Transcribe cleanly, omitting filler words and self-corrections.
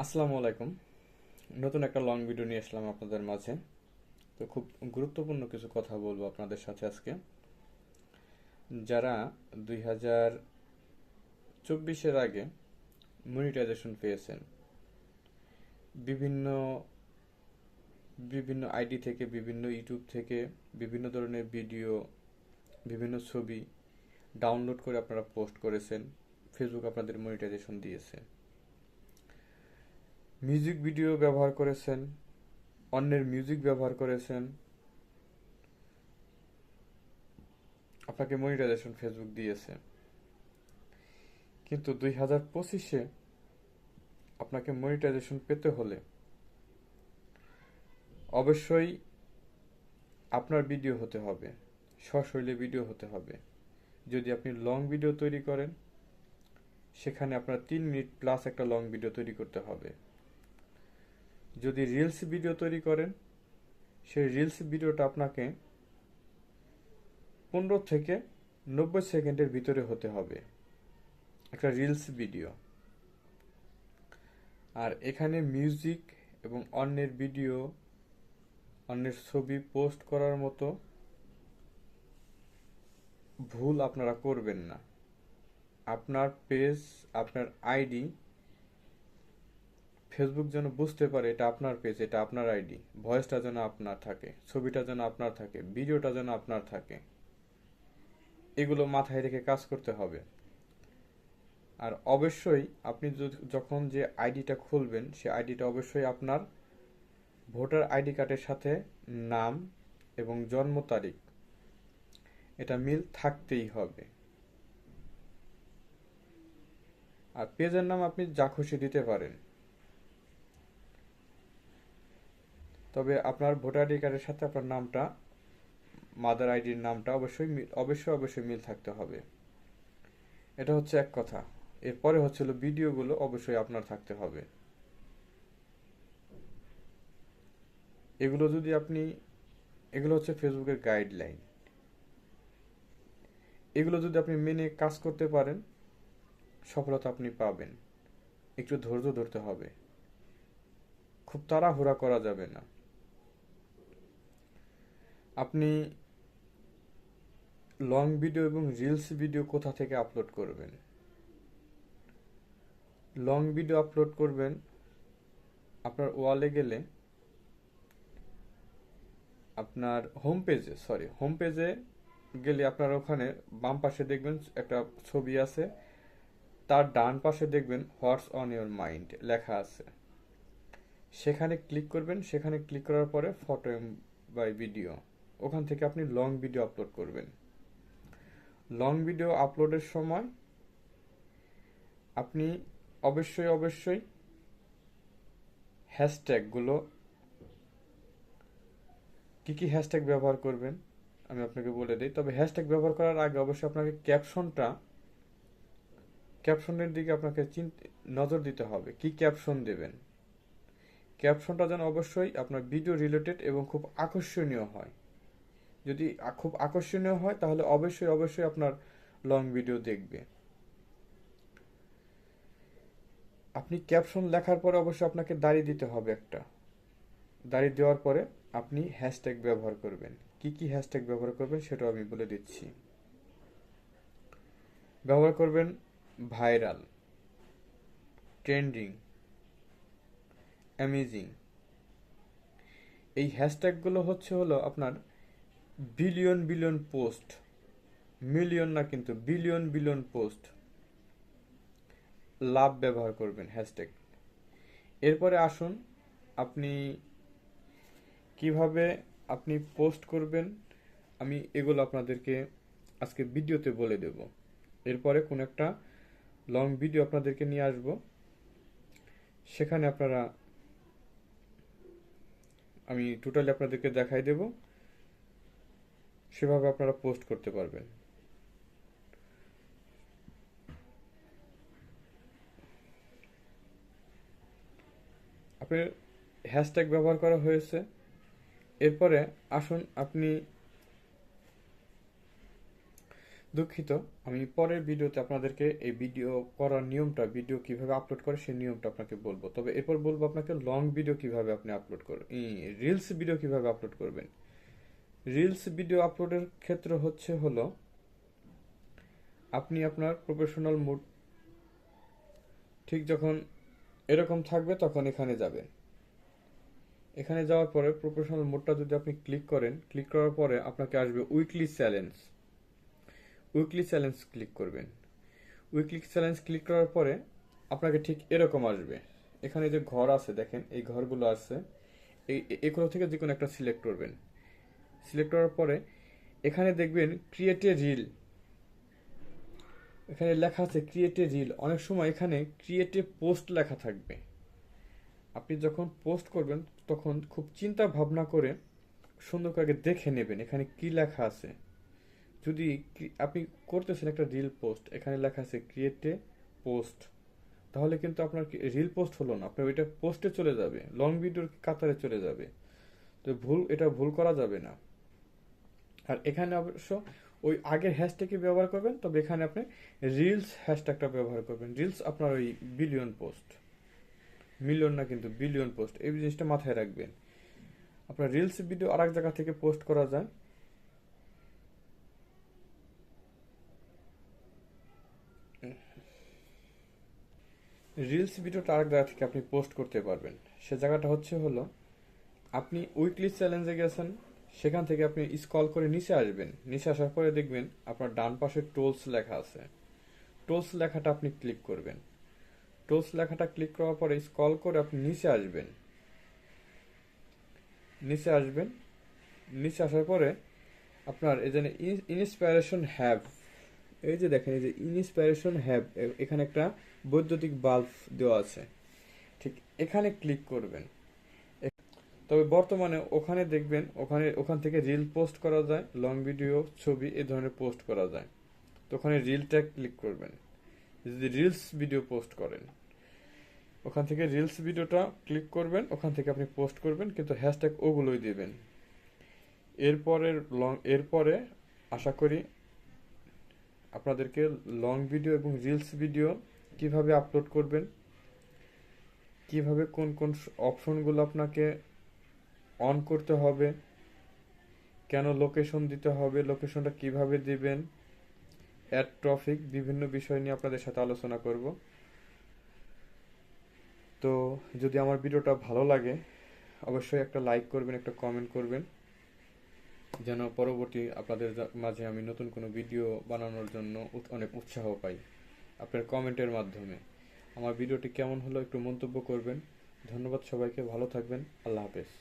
আসসালামু আলাইকুম। নতুন একটা লং ভিডিও নিয়ে আসলাম আপনাদের মাঝে। তো খুব গুরুত্বপূর্ণ কিছু কথা বলবো আপনাদের সাথে আজকে। যারা 2024-এর আগে মনিটাইজেশন পেয়েছেন, বিভিন্ন বিভিন্ন আইডি থেকে, বিভিন্ন ইউটিউব থেকে বিভিন্ন ধরনের ভিডিও, বিভিন্ন ছবি ডাউনলোড করে আপনারা পোস্ট করেছেন, ফেসবুক আপনাদের মনিটাইজেশন দিয়েছে। মিউজিক ভিডিও ব্যবহার করেছেন, অন্যের মিউজিক ব্যবহার করেছেন, আপনাকে মনিটাইজেশন ফেসবুক দিয়েছে। কিন্তু 2025-এ আপনাকে মনিটাইজেশন পেতে হলে অবশ্যই আপনার ভিডিও হতে হবে, সশৈলে ভিডিও হতে হবে। যদি আপনি লং ভিডিও তৈরি করেন, সেখানে আপনার 3 মিনিট প্লাস একটা লং ভিডিও তৈরি করতে হবে। যদি রিলস ভিডিও তৈরি করেন, সেই রিলস ভিডিওটা আপনাকে 15 থেকে 90 সেকেন্ডের ভিতরে হতে হবে, একটা রিলস ভিডিও। আর এখানে মিউজিক এবং অন্যের ভিডিও, অন্যের ছবি পোস্ট করার মতো ভুল আপনারা করবেন না। আপনার পেজ, আপনার আইডি ফেসবুক যেন বুঝতে পারে এটা আপনার পেজ, এটা আপনার আইডি। ভয়েসটা যেন আপনার থাকে, ছবিটা যেন আপনার থাকে, ভিডিওটা যেন আপনার থাকে। এগুলো মাথায় রেখে কাজ করতে হবে। আর অবশ্যই আপনি যখন যে আইডিটা খুলবেন, সে আইডিটা অবশ্যই আপনার ভোটার আইডি কার্ডের সাথে নাম এবং জন্ম তারিখ এটা মিল থাকতেই হবে। আর পেজের নাম আপনি যা খুশি দিতে পারেন, তবে আপনার ভোটার আইডি কার্ডের সাথে আপনার নামটা, মাদার আইডির নামটা অবশ্যই মিল থাকতে হবে। এটা হচ্ছে এক কথা। এরপরে হচ্ছিল ভিডিওগুলো অবশ্যই আপনার থাকতে হবে। এগুলো যদি আপনি, এগুলো হচ্ছে ফেসবুকের গাইডলাইন। এগুলো যদি আপনি মেনে কাজ করতে পারেন, সফলতা আপনি পাবেন। একটু ধৈর্য ধরতে হবে, খুব তাড়াহুড়া করা যাবে না। আপনি লং ভিডিও এবং রিলস ভিডিও কোথা থেকে আপলোড করবেন? লং ভিডিও আপলোড করবেন আপনার ওয়ালে গেলে, আপনার হোম পেজে গেলে আপনার ওখানে বাম পাশে দেখবেন একটা ছবি আছে, তার ডান পাশে দেখবেন হোয়াটস অন ইওর মাইন্ড লেখা আছে। সেখানে ক্লিক করবেন। সেখানে ক্লিক করার পরে ফটো বাই ভিডিও, ওখান থেকে আপনি লং ভিডিও আপলোড করবেন। লং ভিডিও আপলোডের সময় আপনি অবশ্যই হ্যাশট্যাগুলো, কি কি হ্যাশট্যাগ ব্যবহার করবেন আমি আপনাকে বলে দিই। তবে হ্যাশট্যাগ ব্যবহার করার আগে অবশ্যই আপনাকে ক্যাপশনের দিকে আপনাকে নজর দিতে হবে। কি ক্যাপশন দেবেন? ক্যাপশনটা যেন অবশ্যই আপনার ভিডিও রিলেটেড এবং খুব আকর্ষণীয় হয়। যদি খুব আকর্ষণীয় হয় তাহলে অবশ্যই আপনার লং ভিডিও দেখবে। আপনি ক্যাপশন লেখার পরে অবশ্যই আপনাকে দাড়ি দিতে হবে একটা। দাড়ি দেওয়ার পরে আপনি হ্যাশট্যাগ ব্যবহার করবেন। কি কি হ্যাশট্যাগ ব্যবহার করবেন সেটাও আমি বলে দিচ্ছি। ব্যবহার করবেন ভাইরাল, ট্রেন্ডিং, অ্যামেজিং। এই হ্যাশট্যাগুলো হলো আপনার বিলিয়ন পোস্ট, মিলিয়ন না কিন্তু বিলিয়ন পোস্ট লাভ ব্যবহার করবেন হ্যাশট্যাগ। এরপরে আসুন, আপনি কিভাবে আপনি পোস্ট করবেন আমি এগুলো আপনাদেরকে আজকে ভিডিওতে বলে দেব। এরপরে কোন একটা লং ভিডিও আপনাদেরকে নিয়ে আসব, সেখানে আমি টোটালি আপনাদেরকে দেখাই দেব, সেভাবে আপনারা পোস্ট করতে পারবেন। আপনার হ্যাশট্যাগ ব্যবহার করা হয়েছে। এরপরে আসুন, আপনি দুঃখিত, আমি পরের ভিডিওতে আপনাদেরকে এই ভিডিও করার নিয়মটা, ভিডিও কিভাবে আপলোড করে সেই নিয়মটা আপনাকে বলবো। তবে এরপর বলবো আপনাকে লং ভিডিও কিভাবে আপনি আপলোড করবেন, রিলস ভিডিও কিভাবে আপলোড করবেন। রিলস ভিডিও আপলোডের ক্ষেত্রে হলো আপনি আপনার প্রফেশনাল মুড ঠিক যখন এরকম থাকবে তখন এখানে যাবেন। এখানে যাওয়ার পরে প্রফেশনাল মোডটা যদি আপনি ক্লিক করেন, ক্লিক করার পরে আপনাকে আসবে weekly challenge. Weekly challenge click করবেন। উইকলি চ্যালেঞ্জ ক্লিক করার পরে আপনাকে ঠিক এরকম আসবে। এখানে যে ঘর আছে দেখেন, এই ঘরগুলো আছে, এগুলো থেকে যে কোনো একটা সিলেক্ট করবেন। সিলেক্ট করার পরে এখানে দেখবেন ক্রিয়েট এ রিল, এখানে লেখা আছে ক্রিয়েট এ রিল। অনেক সময় এখানে ক্রিয়েট এ পোস্ট লেখা থাকবে। আপনি যখন পোস্ট করবেন তখন খুব চিন্তা ভাবনা করে সুন্দর করে দেখে নেবেন এখানে কি লেখা আছে। যদি আপনি করতেছেন একটা রিল পোস্ট, এখানে লেখা আছে ক্রিয়েট এ পোস্ট, তাহলে কিন্তু আপনার রিল পোস্ট হলো না, আপনার ওইটা পোস্টে চলে যাবে, লং ভিডিওর কাতারে চলে যাবে। তো এটা ভুল করা যাবে না। আর এখানে অবশ্য ওই আগের হ্যাশট্যাগই ব্যবহার করবেন, তবে এখানে আপনি রিলস হ্যাশট্যাগটা ব্যবহার করবেন। রিলস আপনার ওই বিলিয়ন পোস্ট, মিলিয়ন না কিন্তু বিলিয়ন পোস্ট, এই জিনিসটা মাথায় রাখবেন। আপনার রিলস ভিডিও আর এক জায়গা থেকে পোস্ট করা যায়। রিলস ভিডিওটা আরেক জায়গা থেকে আপনি পোস্ট করতে পারবেন। সে জায়গাটা হলো আপনি উইকলি চ্যালেঞ্জে গেছেন, সেখান থেকে আপনি স্ক্রল করে নিচে আসবেন। নিচে আসার পরে দেখবেন আপনার ডান পাশে টোলস লেখা আছে। টোলস লেখাটা আপনি ক্লিক করবেন। টোলস লেখাটা ক্লিক করার পরে স্ক্রল করে আপনি নিচে আসবেন। নিচে আসবেন, নিচে আসার পরে আপনার এই যে ইন্সপিরেশন হ্যাব, এই যে দেখেন এই যে ইন্সপিরেশন হ্যাব, এখানে একটা বৈদ্যুতিক বাল্ব দেওয়া আছে, ঠিক এখানে ক্লিক করবেন। তবে বর্তমানে ওখানে দেখবেন ওখান থেকে রিল পোস্ট করা যায়, লং ভিডিও, ছবি এই ধরনের পোস্ট করা যায়। তো ওখানে রিলটা ক্লিক করবেন। যদি রিলস ভিডিও পোস্ট করেন, ওখান থেকে রিলস ভিডিওটা ক্লিক করবেন, ওখান থেকে আপনি পোস্ট করবেন, কিন্তু হ্যাশট্যাগ ওগুলোই দিবেন। এরপরে আশা করি আপনাদেরকে লং ভিডিও এবং রিলস ভিডিও কিভাবে আপলোড করবেন, কিভাবে কোন কোন অপশনগুলো আপনাকে অন করতে হবে, কেন লোকেশন দিতে হবে, লোকেশনটা কিভাবে দিবেন, অ্যাড ট্রাফিক, বিভিন্ন বিষয় নিয়ে আপনাদের সাথে আলোচনা করব। তো যদি আমার ভিডিওটা ভালো লাগে অবশ্যই একটা লাইক করবেন, একটা কমেন্ট করবেন, যেন পরবর্তী আপনাদের মাঝে আমি নতুন কোনো ভিডিও বানানোর জন্য অনেক উৎসাহ পাই। আপনার কমেন্টের মাধ্যমে আমার ভিডিওটি কেমন হলো একটু মন্তব্য করবেন। ধন্যবাদ সবাইকে, ভালো থাকবেন, আল্লাহ হাফেজ।